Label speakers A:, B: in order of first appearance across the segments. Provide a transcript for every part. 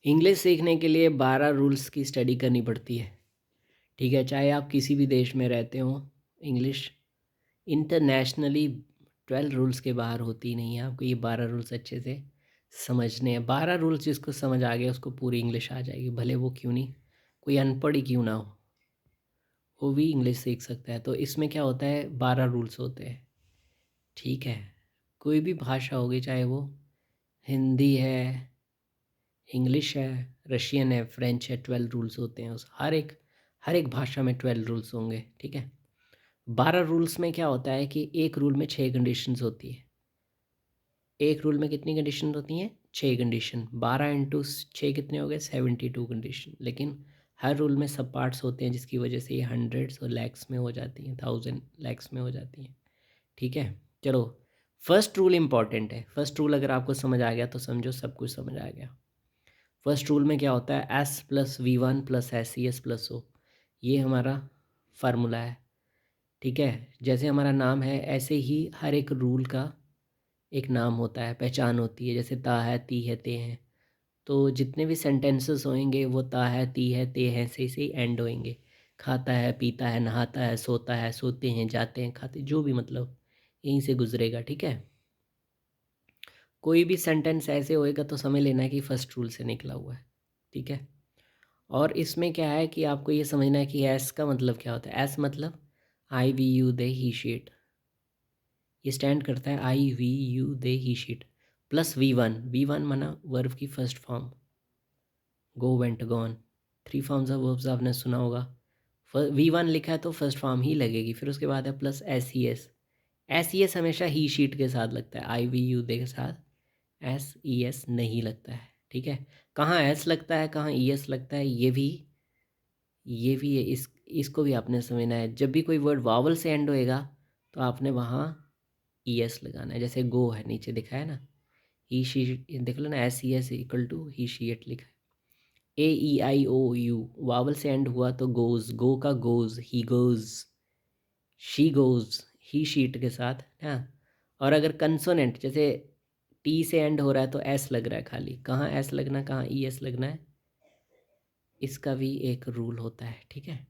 A: English सीखने के लिए 12 रूल्स की स्टडी करनी पड़ती है। ठीक है, चाहे आप किसी भी देश में रहते हो, इंग्लिश इंटरनेशनली 12 रूल्स के बाहर होती नहीं है। आपको ये 12 रूल्स अच्छे से समझने हैं। 12 रूल्स जिसको समझ आ गया उसको पूरी इंग्लिश आ जाएगी, भले वो क्यों नहीं, कोई अनपढ़ ही क्यों ना हो, वो भी इंग्लिश सीख सकता है। तो इसमें क्या होता है, 12 रूल्स होते हैं। ठीक है, कोई भी भाषा होगी, चाहे वो हिंदी है, इंग्लिश है, रशियन है, फ्रेंच है, 12 रूल्स होते हैं। उस हर एक भाषा में 12 रूल्स होंगे। ठीक है, 12 रूल्स में क्या होता है कि एक रूल में 6 कंडीशंस होती है। एक रूल में कितनी कंडीशन होती हैं? 6 कंडीशन। 12 इंटू 6 कितने हो गए? 72 कंडीशन। लेकिन हर रूल में सब पार्ट्स होते हैं, जिसकी वजह से ये हंड्रेड्स और लैक्स में हो जाती हैं, 1000 लैक्स में हो जाती हैं। ठीक है, चलो, फर्स्ट रूल इम्पॉर्टेंट है। फर्स्ट रूल अगर आपको समझ आ गया तो समझो सब कुछ समझ आ गया। फर्स्ट रूल में क्या होता है? S plus V one plus S C S plus O, ये हमारा फार्मूला है। ठीक है, जैसे हमारा नाम है ऐसे ही हर एक रूल का एक नाम होता है, पहचान होती है। जैसे ता है, ती है, ते हैं, तो जितने भी सेंटेंसेस होंगे वो ता है, ती है, ते हैं से ही एंड होंगे। खाता है, पीता है, नहाता है, सोता है, सोते हैं, जाते हैं, खाते, जो भी मतलब यहीं से गुजरेगा। ठीक है, कोई भी सेंटेंस ऐसे होएगा तो समझ लेना है कि फर्स्ट रूल से निकला हुआ है। ठीक है, और इसमें क्या है कि आपको ये समझना है कि एस का मतलब क्या होता है। एस मतलब I we you they he she, ये स्टैंड करता है I we you they he she, plus V one माना वर्ब की first form, go went gone. 3 forms of verbs आपने सुना होगा। वी वन लिखा है तो फर्स्ट फॉर्म ही लगेगी। फिर उसके बाद है plus S E S. S E S हमेशा ही शीट के साथ लगता है, आई वी यू दे के साथ एस ई एस नहीं लगता है। ठीक है, कहाँ एस लगता है, कहाँ ई एस लगता है, ये भी है। इसको भी आपने समझना है। जब भी कोई वर्ड वावल से एंड होएगा तो आपने वहाँ ई एस लगाना है। जैसे गो है, नीचे दिखा है ना, ही शी, देख लो ना, S E S equal to he she it लिखा है। A E I O U vowel से एंड हुआ तो गोज, गो का goes, he goes, she goes, he she it के साथ हाँ। और अगर कंसोनेंट जैसे टी से एंड हो रहा है तो एस लग रहा है खाली, कहाँ एस लगना, कहाँ ई एस लगना है, इसका भी एक रूल होता है। ठीक है,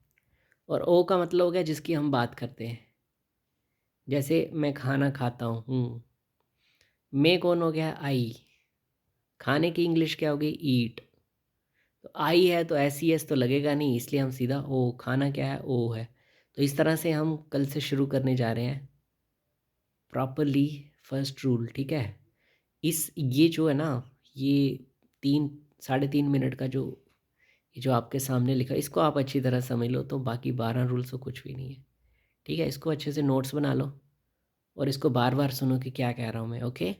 A: और ओ का मतलब हो गया जिसकी हम बात करते हैं। जैसे मैं खाना खाता हूँ, मैं कौन हो गया? आई। खाने की इंग्लिश क्या होगी? ईट। तो आई है तो एस ई एस तो लगेगा नहीं, इसलिए हम सीधा ओ, खाना क्या है? ओ है। तो इस तरह से हम कल से शुरू करने जा रहे हैं प्रॉपरली फर्स्ट रूल। ठीक है, ये जो है ना, ये 3 साढ़े 3 मिनट का जो ये जो आपके सामने लिखा, इसको आप अच्छी तरह समझ लो तो बाकी 12 रूल्स तो कुछ भी नहीं है। ठीक है, इसको अच्छे से नोट्स बना लो और इसको बार बार सुनो कि क्या कह रहा हूँ मैं। ओके।